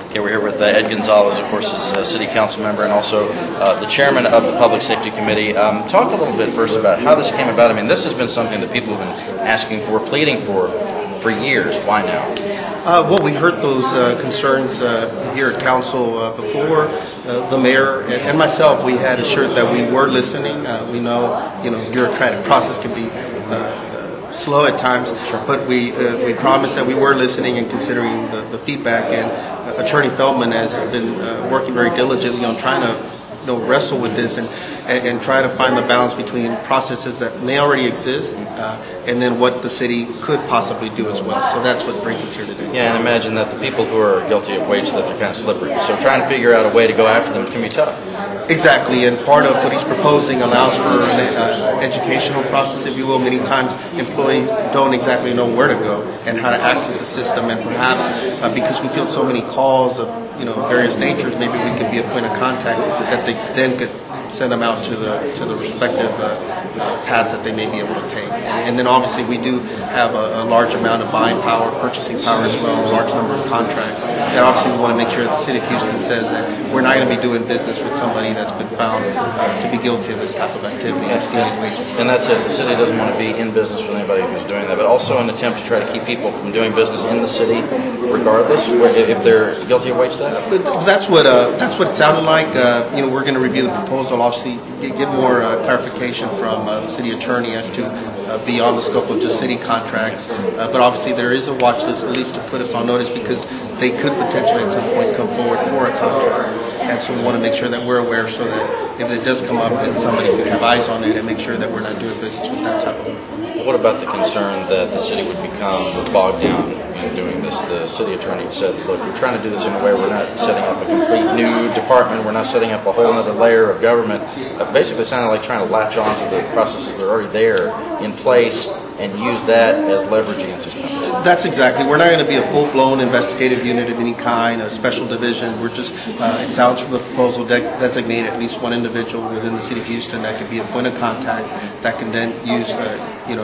Okay, we're here with Ed Gonzalez, of course, is a city council member and also the chairman of the Public Safety Committee. Talk a little bit first about how this came about. I mean, this has been something that people have been asking for, pleading for years. Why now? Well, we heard those concerns here at council before. The mayor and myself, we had assured that we were listening. We know, bureaucratic process can be slow at times, but we promised that we were listening and considering the feedback. And Attorney Feldman has been working very diligently on trying to wrestle with this and try to find the balance between processes that may already exist and then what the city could possibly do as well. So that's what brings us here today. Yeah, and imagine that the people who are guilty of wage theft are kind of slippery. So trying to figure out a way to go after them can be tough. Exactly, and part of what he's proposing allows for an educational process, if you will. Many times employees don't exactly know where to go and how to access the system, and perhaps because we field so many calls of various natures, maybe we could be a point of contact that they then could send them out to the respective paths that they may be able to take. And then obviously we do have a large amount of buying power, purchasing power as well, a large number of contracts. And obviously we want to make sure that the city of Houston says that we're not going to be doing business with somebody that's been found to be guilty of this type of activity of stealing wages. And that's it. The city doesn't want to be in business with anybody who's doing that, but also an attempt to try to keep people from doing business in the city regardless if they're guilty of wage theft? That's what it sounded like. We're going to review the proposal, obviously get more clarification from the city attorney as to beyond the scope of just city contracts. But obviously there is a watch list, at least to put us on notice, because they could potentially at some point come forward for a contract. And so we want to make sure that we're aware so that if it does come up, then somebody can have eyes on it and make sure that we're not doing business with that type of. What about the concern that the city would become bogged down in doing this? The city attorney said, look, we're trying to do this in a way we're not setting up a complete new department, we're not setting up a whole other layer of government. Basically sounded like trying to latch on to the processes that are already there in place and use that as leverage against this company. That's exactly. We're not going to be a full-blown investigative unit of any kind, a special division. We're just, it sounds from the proposal, designate at least one individual within the city of Houston that could be a point of contact that can then use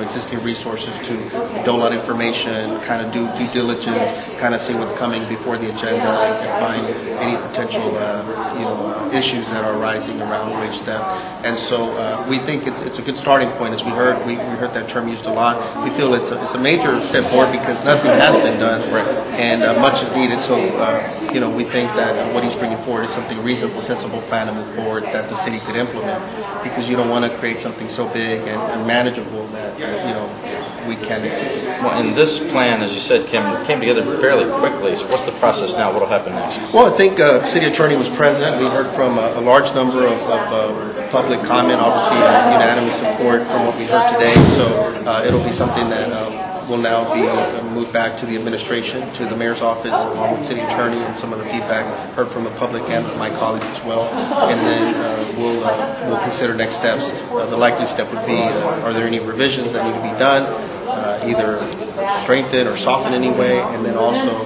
existing resources to dole out information, kind of do due diligence, kind of see what's coming before the agenda and find any potential issues that are arising around wage theft. And so we think it's a good starting point. As we heard that term used a lot. We feel it's a major step forward because nothing has been done, and much is needed. So we think that what he's bringing forward is something reasonable, sensible plan to move forward that the city could implement, because you don't want to create something so big and manageable that we can execute. Well, and this plan, as you said, came together fairly quickly. So what's the process now? What will happen next? Well, I think city attorney was present. We heard from a large number of public comment, obviously unanimous support from what we heard today. So it'll be something that will now be moved back to the administration, to the mayor's office, along with city attorney, and some of the feedback heard from the public and my colleagues as well. And then we'll consider next steps. The likely step would be, are there any revisions that need to be done, either strengthen or soften in any way, and then also,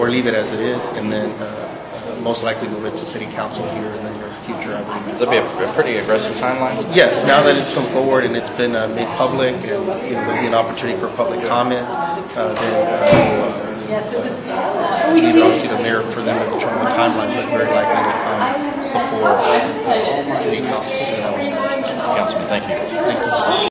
or leave it as it is, and then most likely move it to city council here in the near future, I believe. Would that be a pretty aggressive timeline? Yes, now that it's come forward and it's been made public, and there'll be an opportunity for public comment, then leave it obviously to the mayor for them to determine the timeline, but very likely to come before city council. So Councilman, thank you. Thank you.